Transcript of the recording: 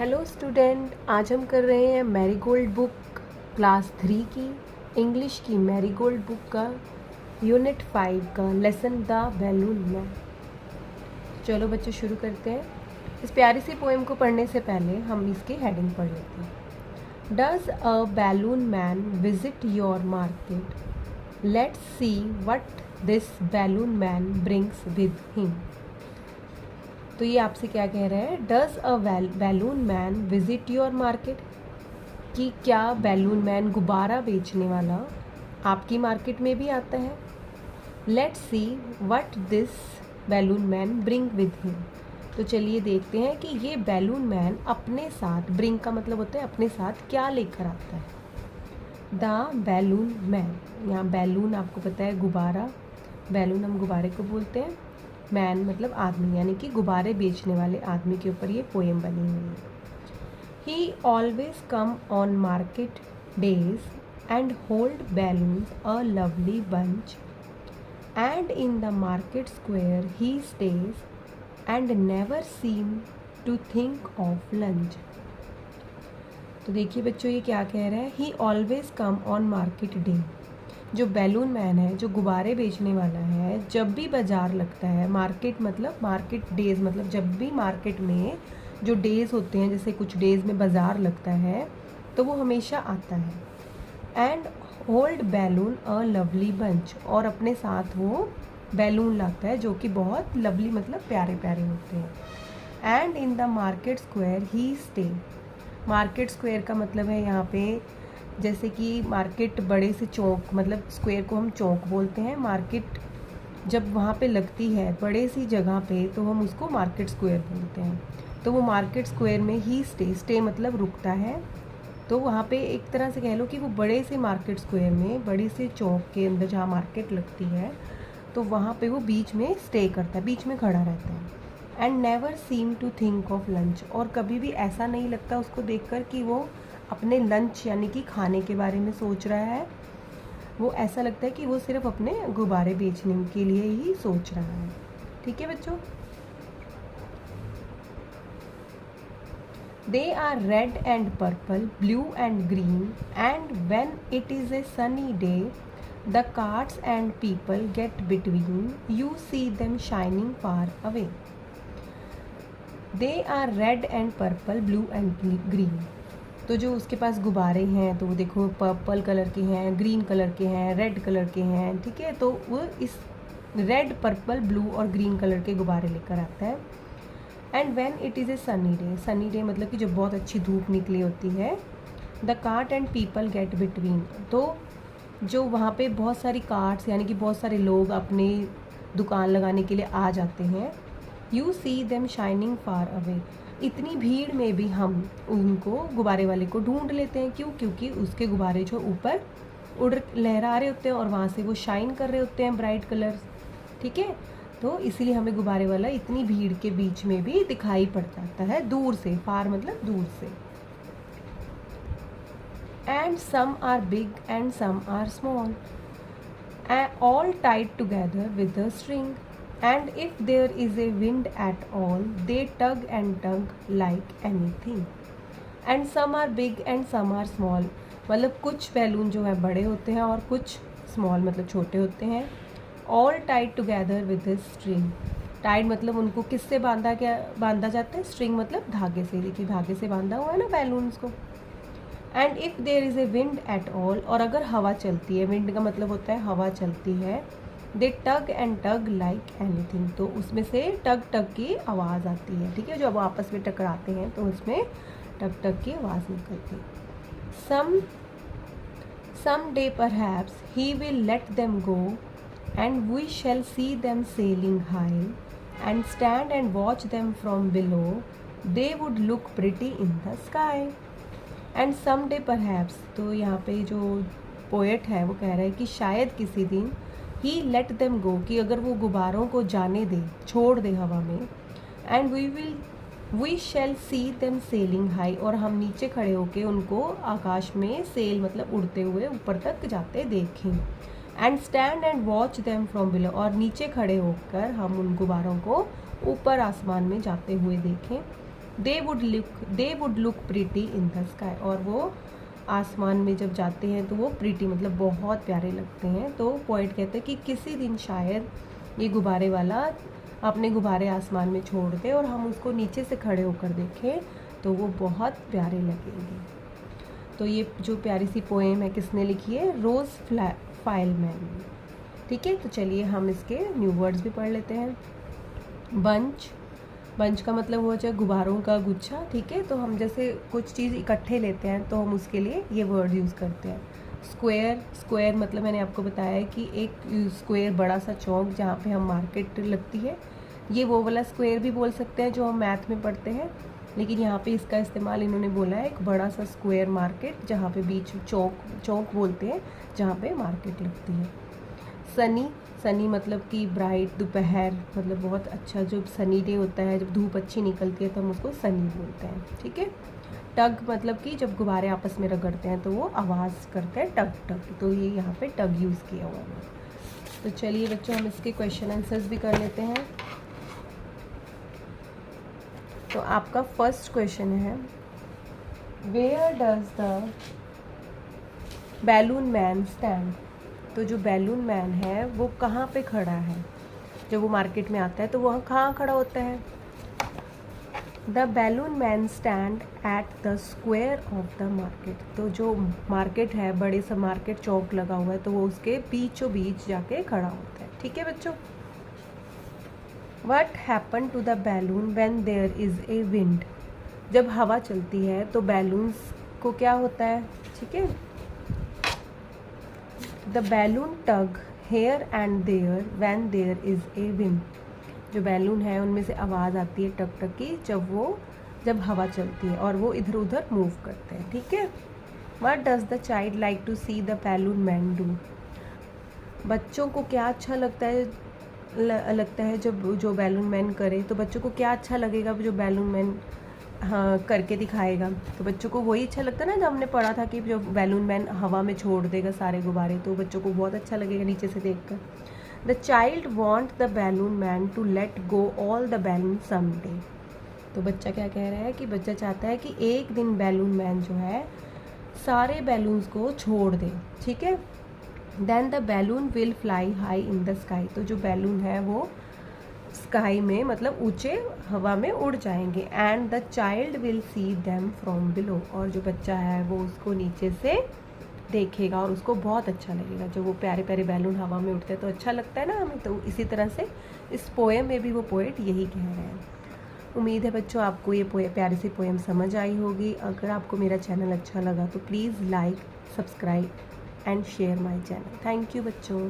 Hello student, आज हम कर रहे हैं मैरीगोल्ड बुक क्लास 3 की इंग्लिश की मैरीगोल्ड बुक का यूनिट 5 का लेसन द बैलून मैन। चलो बच्चों शुरू करते हैं। इस प्यारी सी पोएम को पढ़ने से पहले हम इसकी हेडिंग पढ़ लेते हैं। Does a balloon man visit your market? Let's see what this balloon man brings with him. तो ये आपसे क्या कह रहा है? Does a balloon man visit your market? कि क्या बैलून मैन गुब्बारा बेचने वाला आपकी मार्केट में भी आता है? Let's see what this balloon man bring with him. तो चलिए देखते हैं कि ये बैलून मैन अपने साथ, ब्रिंग का मतलब होता है अपने साथ क्या लेकर आता है। द बैलून मैन, यहाँ बैलून आपको पता है गुब्बारा, बैलून हम गुब्बारे को बोलते हैं, मैन मतलब आदमी, यानी कि गुब्बारे बेचने वाले आदमी के ऊपर ये पोएम बनी हुई है। He always come on market days and hold balloons a lovely bunch and in the market square he stage and never seem to think of lunch. तो देखिए बच्चों ये क्या कह रहा है, he always come on market day. जो balloon man है, जो गुब्बारे बेचने वाला है, जब भी बाजार लगता है, मार्केट मतलब मार्केट डेज मतलब जब भी मार्केट में जो डेज होते हैं, जैसे कुछ डेज में बाजार लगता है तो वो हमेशा आता है। And hold balloon a lovely bunch, और अपने साथ वो बैलून लाता है जो कि बहुत लवली मतलब प्यारे प्यारे होते हैं। And in the market square he stay. Market square का मतलब है यहाँ पे जैसे कि मार्केट बड़े से चौक, मतलब स्क्वायर को हम चौक बोलते हैं। मार्केट जब वहाँ पे लगती है बड़े सी जगह पे तो हम उसको मार्केट स्क्वायर बोलते हैं। तो वो मार्केट स्क्वायर में ही स्टे मतलब रुकता है। तो वहाँ पे एक तरह से कह लो कि वो बड़े से मार्केट स्क्वायर में, बड़े से चौक के अंदर जहाँ मार्केट लगती है तो वहाँ पे वो बीच में स्टे करता है, बीच में खड़ा रहता है। And never seem to think of lunch, और कभी भी ऐसा नहीं लगता उसको देखकर कि वो अपने लंच यानी कि खाने के बारे में सोच रहा है। वो ऐसा लगता है कि वो सिर्फ अपने गुब्बारे बेचने के लिए ही सोच रहा है। ठीक है बच्चों। They are red and purple, blue and green, and when it is a sunny day the carts and people get between, you see them shining far away. They are red and purple, blue and green. तो जो उसके पास गुब्बारे हैं तो वो देखो purple colour के हैं, ग्रीन कलर के हैं, रेड कलर के हैं। ठीक है, तो वो इस रेड, पर्पल, ब्लू और ग्रीन कलर के गुब्बारे लेकर आता है। And when it is a sunny day, sunny day मतलब कि जब बहुत अच्छी धूप निकली होती है, the cart and people get between, तो जो वहाँ पे बहुत सारी कार्ट्स यानी कि बहुत सारे लोग अपनी दुकान लगाने के लिए आ जाते हैं। You see them shining far away, इतनी भीड़ में भी हम उनको, गुब्बारे वाले को ढूंढ लेते हैं। क्यों? क्योंकि उसके गुब्बारे जो ऊपर उड़ लहरा रहे होते हैं और वहाँ से वो शाइन कर रहे होते हैं ब्राइट कलर्स। ठीक है, तो इसीलिए हमें गुब्बारे वाला इतनी भीड़ के बीच में भी दिखाई पड़ जाता है, दूर से, फार मतलब दूर से। And some are big and some are small, all tied together with a string, and if there is a wind at all they tug and tug like anything. And some are big and some are small, मतलब कुछ balloon जो है बड़े होते हैं और कुछ small मतलब छोटे होते हैं। all tied together with a string, tied मतलब उनको किससे बांधा जाता है? स्ट्रिंग मतलब धागे से। देखिए धागे से बांधा हुआ है ना बैलून्स को। And if there is a wind at all, और अगर हवा चलती है, विंड का मतलब होता है हवा चलती है, दे टग एंड टग लाइक एनीथिंग, तो उसमें से टग टग की आवाज़ आती है। ठीक है, जब आपस में टकराते हैं तो उसमें टग टग की आवाज़ निकलती है। Some day perhaps he will let them go and we shall see them sailing high and stand and watch them from below, they would look pretty in the sky. And some day perhaps, तो यहाँ पे जो poet है वो कह रहा है कि शायद किसी दिन, ही लेट देम गो, कि अगर वो गुब्बारों को जाने दे, छोड़ दे हवा में, and we shall see them sailing high, और हम नीचे खड़े होके उनको आकाश में सेल मतलब उड़ते हुए ऊपर तक जाते देखें। And stand and watch them from below, और नीचे खड़े होकर हम उन गुब्बारों को ऊपर आसमान में जाते हुए देखें। दे would look pretty in the sky, और वो आसमान में जब जाते हैं तो वो प्रीटी मतलब बहुत प्यारे लगते हैं। तो पोइट कहते हैं कि किसी दिन शायद ये गुब्बारे वाला अपने गुब्बारे आसमान में छोड़ दे और हम उसको नीचे से खड़े होकर देखें तो वो बहुत प्यारे लगेंगे। तो ये जो प्यारी सी पोएम है किसने लिखी है? रोज़ फाइलमैन। ठीक है, तो चलिए हम इसके न्यू वर्ड्स भी पढ़ लेते हैं। बंच का मतलब हो जाए गुब्बारों का गुच्छा। ठीक है, तो हम जैसे कुछ चीज़ इकट्ठे लेते हैं तो हम उसके लिए ये वर्ड यूज़ करते हैं। स्क्वायर मतलब मैंने आपको बताया है कि एक स्क्वायर बड़ा सा चौक जहाँ पे हम मार्केट लगती है, ये वो वाला स्क्वायर भी बोल सकते हैं जो हम मैथ में पढ़ते हैं, लेकिन यहाँ पे इसका इस्तेमाल इन्होंने बोला है एक बड़ा सा स्क्वायर मार्केट जहाँ पे बीच चौक बोलते हैं जहाँ पे मार्केट लगती है। सनी मतलब कि ब्राइट, दोपहर मतलब बहुत अच्छा जो सनी डे होता है, जब धूप अच्छी निकलती है तो हम उसको सनी बोलते हैं। ठीक है, टग मतलब कि जब गुब्बारे आपस में रगड़ते हैं तो वो आवाज़ करते हैं टग टग, तो ये यहाँ पे टग यूज़ किया हुआ है। तो चलिए बच्चों हम इसके क्वेश्चन आंसर्स भी कर लेते हैं। तो आपका फर्स्ट क्वेश्चन है, where does the balloon man stand? तो जो बैलून मैन है वो कहाँ पे खड़ा है? जब वो मार्केट में आता है तो वहाँ कहाँ खड़ा होता है? The balloon man stand at the square of the market. तो जो मार्केट है, बड़े सा मार्केट चौक लगा हुआ है, तो वो उसके बीचों बीच जाके खड़ा होता है। ठीक है बच्चों। What happened to the balloon when there is a wind? जब हवा चलती है तो बैलून्स को क्या होता है? ठीक है, The balloon tug here and there when there is a wind. जो बैलून है उनमें से आवाज़ आती है टक टक की जब हवा चलती है और वो इधर उधर मूव करते हैं। ठीक है। What does the child like to see the balloon man do? बच्चों को क्या अच्छा लगता है जब जो बैलून मैन करे, तो बच्चों को क्या अच्छा लगेगा जो बैलून मैन करके दिखाएगा? तो बच्चों को वही अच्छा लगता है ना, जब हमने पढ़ा था कि जो बैलून मैन हवा में छोड़ देगा सारे गुब्बारे, तो बच्चों को बहुत अच्छा लगेगा नीचे से देखकर। The child want the balloon man to let go all the balloon someday. तो बच्चा क्या कह रहा है कि बच्चा चाहता है कि एक दिन बैलून मैन जो है सारे बैलून्स को छोड़ दे। ठीक है। Then the balloon will fly high in the sky. तो जो बैलून है वो स्काई में मतलब ऊंचे हवा में उड़ जाएंगे। And the child will see them from below. और जो बच्चा है वो उसको नीचे से देखेगा और उसको बहुत अच्छा लगेगा। जो वो प्यारे प्यारे बैलून हवा में उड़ते हैं तो अच्छा लगता है ना हमें। तो इसी तरह से इस पोएम में भी वो पोएट यही कह रहे हैं। उम्मीद है बच्चों आपको ये प्यारी सी पोएम समझ आई होगी। अगर आपको मेरा चैनल अच्छा लगा तो please like, subscribe and share my channel. Thank you बच्चों।